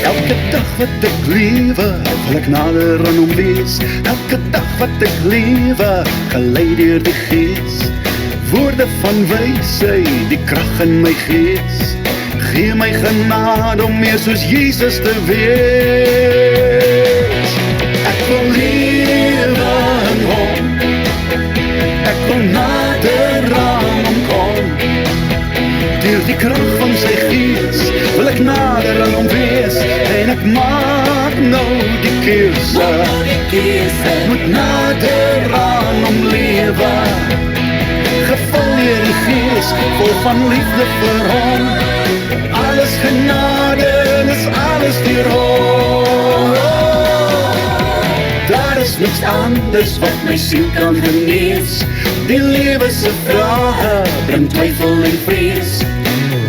Elke dag wat ek lewe, wil ek nader aan hom wees. Elke dag wat ek lewe, gelei deur die Gees. Woorde van wysheid, die krag in my gees. Gee my genade om meer soos Jesus te wees. Ek wil lewe in hom. Ek wil nader aan hom kom. Deur die krag van sy gees, wil ek nader aan hom wees. En ek maak nou die keuse. Ek moet nader aan hom lewe. Gevul deur die gees, vol van liefde vir hom. Alles genade, is alles deur hom. Daar is niks anders wat my siel kan genees. Die lewe se vrae bring twyfel en vrees.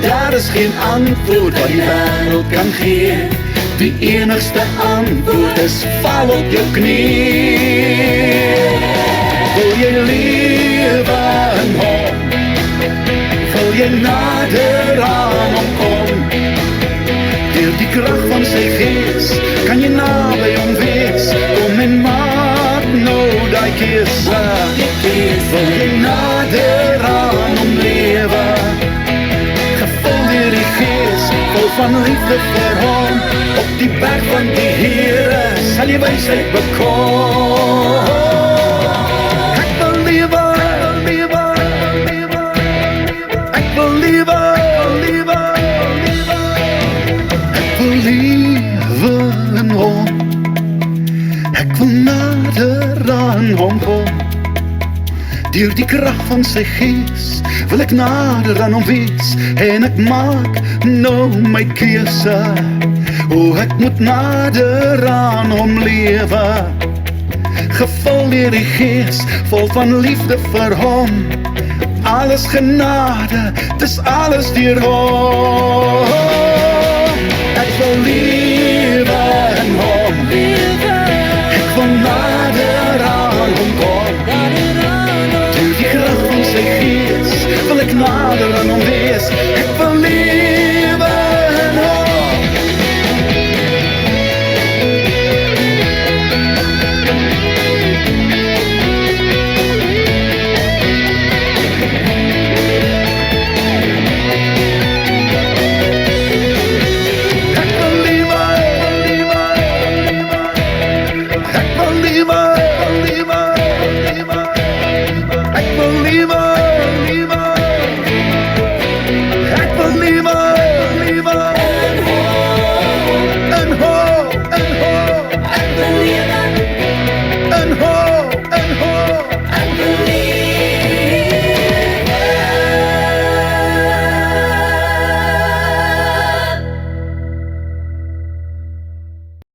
Daar is geen antwoord wat die wêreld kan gee. Die enigste antwoord is val op jou knie. Wil jy lewe in hom? Wil jy nader aan hom kom? Deur die krag van sy gees kan jy naby hom wees. Kom en maak nou daai keuse. Wil jy nader aan hom lewe? Gevul deur die gees, vol van liefde vir hom. Op die berg van die Here sal jy wysheid bekom. Ek wil lewe, lewe, lewe. Ek wil lewe, lewe, lewe. Ek wil lewe in hom. Ek wil nader aan hom kom. Deur die krag van sy gees wil ek nader aan hom wees. En ek maak nou my keuse. O, ek moet nader aan hom lewe. Gevul deur die gees, vol van liefde vir hom. Alles genade, dis alles deur hom.